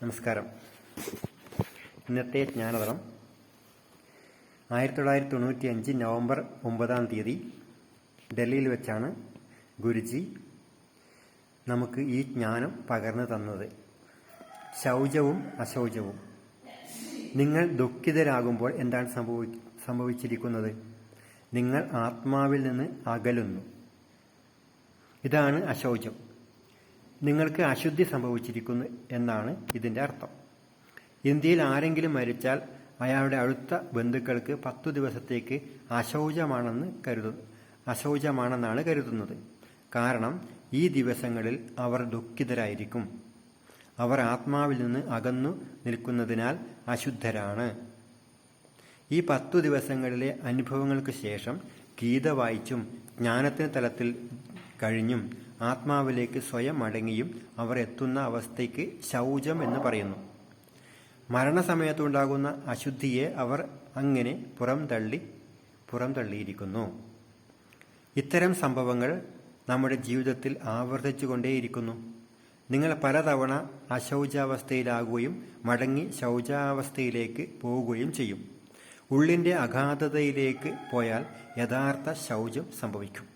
നമസ്കാരം. ഇന്നത്തെ ജ്ഞാനതളം 1995 നവംബർ 9 ഡൽഹിയിൽ വെച്ചാണ് ഗുരുജി നമുക്ക് ഈ ജ്ഞാനം പകർന്നു തന്നത്. ശൗചവും അശൗചവും. നിങ്ങൾ ദുഃഖിതരാകുമ്പോൾ എന്താണ് സംഭവിച്ചിരിക്കുന്നത്? നിങ്ങൾ ആത്മാവിൽ നിന്ന് അകലുന്നു. ഇതാണ് അശൗചം. നിങ്ങൾക്ക് അശുദ്ധി സംഭവിച്ചിരിക്കുന്നു എന്നാണ് ഇതിൻ്റെ അർത്ഥം. ഇന്ത്യയിൽ ആരെങ്കിലും മരിച്ചാൽ അയാളുടെ അടുത്ത ബന്ധുക്കൾക്ക് 10 ദിവസത്തേക്ക് അശൗചമാണെന്നാണ് കരുതുന്നത്. കാരണം ഈ ദിവസങ്ങളിൽ അവർ ദുഃഖിതരായിരിക്കും. അവർ ആത്മാവിൽ നിന്ന് അകന്നു നിൽക്കുന്നതിനാൽ അശുദ്ധരാണ്. ഈ 10 ദിവസങ്ങളിലെ അനുഭവങ്ങൾക്ക് ശേഷം ഗീത വായിച്ചും ജ്ഞാനത്തിന് തലത്തിൽ കഴിഞ്ഞും ആത്മാവിലേക്ക് സ്വയം മടങ്ങിയും അവർ എത്തുന്ന അവസ്ഥയ്ക്ക് ശൗചം എന്ന് പറയുന്നു. മരണസമയത്തുണ്ടാകുന്ന അശുദ്ധിയെ അവർ അങ്ങനെ പുറംതള്ളിയിരിക്കുന്നു. ഇത്തരം സംഭവങ്ങൾ നമ്മുടെ ജീവിതത്തിൽ ആവർത്തിച്ചുകൊണ്ടേയിരിക്കുന്നു. നിങ്ങൾ പലതവണ അശൗചാവസ്ഥയിലാകുകയും മടങ്ങി ശൗചാവസ്ഥയിലേക്ക് പോവുകയും ചെയ്യും. ഉള്ളിൻ്റെ അഗാധതയിലേക്ക് പോയാൽ യഥാർത്ഥ ശൗചം സംഭവിക്കും.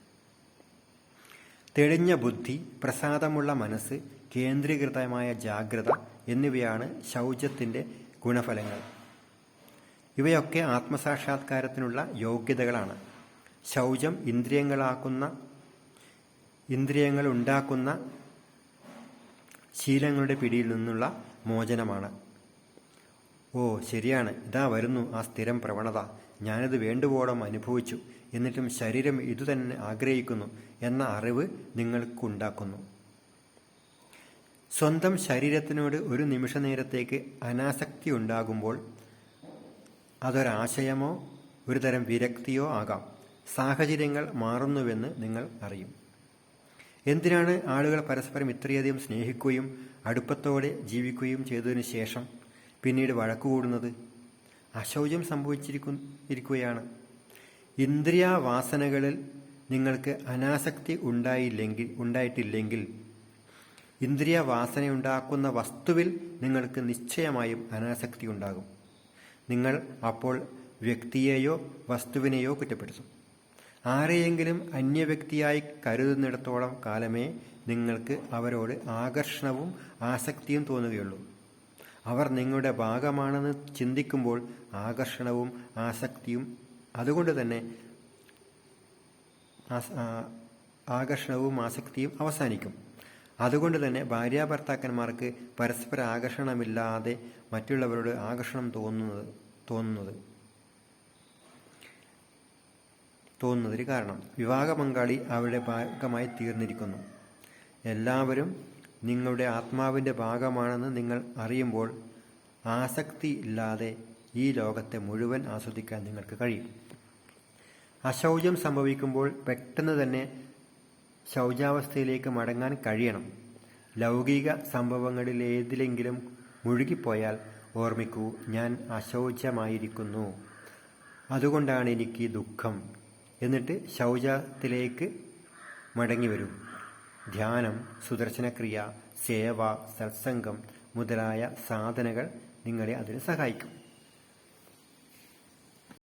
തെളിഞ്ഞ ബുദ്ധി, പ്രസാദമുള്ള മനസ്സ്, കേന്ദ്രീകൃതമായ ജാഗ്രത എന്നിവയാണ് ശൗചത്തിൻ്റെ ഗുണഫലങ്ങൾ. ഇവയൊക്കെ ആത്മസാക്ഷാത്കാരത്തിനുള്ള യോഗ്യതകളാണ്. ശൗചം ഇന്ദ്രിയങ്ങളുണ്ടാക്കുന്ന ശീലങ്ങളുടെ പിടിയിൽ നിന്നുള്ള മോചനമാണ്. ഓ ശരിയാണ്, ഇതാ വരുന്നു ആ സ്ഥിരം പ്രവണത. ഞാനിത് വേണ്ടുവോളം അനുഭവിച്ചു, എന്നിട്ടും ശരീരം ഇതുതന്നെ ആഗ്രഹിക്കുന്നു എന്ന അറിവ് നിങ്ങൾക്കുണ്ടാക്കുന്നു. സ്വന്തം ശരീരത്തിനോട് ഒരു നിമിഷ നേരത്തേക്ക് അനാസക്തി ഉണ്ടാകുമ്പോൾ അതൊരാശയമോ ഒരുതരം വിരക്തിയോ ആകാം. സാഹചര്യങ്ങൾ മാറുന്നുവെന്ന് നിങ്ങൾ അറിയും. എന്തിനാണ് ആളുകൾ പരസ്പരം ഇത്രയധികം സ്നേഹിക്കുകയും അടുപ്പത്തോടെ ജീവിക്കുകയും ചെയ്തതിനു ശേഷം പിന്നീട് വഴക്കുകൂടുന്നത്? അശൗചം സംഭവിച്ചിരിക്കുകയാണ്. ഇന്ദ്രിയ വാസനകളിൽ നിങ്ങൾക്ക് അനാസക്തി ഉണ്ടായിട്ടില്ലെങ്കിൽ ഇന്ദ്രിയ വാസനയുണ്ടാക്കുന്ന വസ്തുവിൽ നിങ്ങൾക്ക് നിശ്ചയമായും അനാസക്തി ഉണ്ടാകും. നിങ്ങൾ അപ്പോൾ വ്യക്തിയെയോ വസ്തുവിനെയോ കുറ്റപ്പെടുത്തും. ആരെയെങ്കിലും അന്യവ്യക്തിയായി കരുതുന്നിടത്തോളം കാലമേ നിങ്ങൾക്ക് അവരോട് ആകർഷണവും ആസക്തിയും തോന്നുകയുള്ളൂ. അവർ നിങ്ങളുടെ ഭാഗമാണെന്ന് ചിന്തിക്കുമ്പോൾ ആകർഷണവും ആസക്തിയും അവസാനിക്കും. അതുകൊണ്ട് തന്നെ ഭാര്യാഭർത്താക്കന്മാർക്ക് പരസ്പര ആകർഷണമില്ലാതെ മറ്റുള്ളവരോട് ആകർഷണം തോന്നുന്നതിന് കാരണം വിവാഹ പങ്കാളി അവരുടെ ഭാഗമായി തീർന്നിരിക്കുന്നു. എല്ലാവരും നിങ്ങളുടെ ആത്മാവിൻ്റെ ഭാഗമാണെന്ന് നിങ്ങൾ അറിയുമ്പോൾ ആസക്തി ഇല്ലാതെ ഈ ലോകത്തെ മുഴുവൻ ആസ്വദിക്കാൻ നിങ്ങൾക്ക് കഴിയും. അശൗചം സംഭവിക്കുമ്പോൾ പെട്ടെന്ന് തന്നെ ശൗചാവസ്ഥയിലേക്ക് മടങ്ങാൻ കഴിയണം. ലൗകിക സംഭവങ്ങളിലേതിലെങ്കിലും മുഴുകിപ്പോയാൽ ഓർമ്മിക്കൂ, ഞാൻ അശൗചമായിരിക്കുന്നു, അതുകൊണ്ടാണ് എനിക്ക് ദുഃഖം. എന്നിട്ട് ശൗചത്തിലേക്ക് മടങ്ങി വരൂ. ധ്യാനം, സുദർശനക്രിയ, സേവ, സത്സംഗം മുതലായ സാധനകൾ നിങ്ങളെ അതിന് സഹായിക്കും.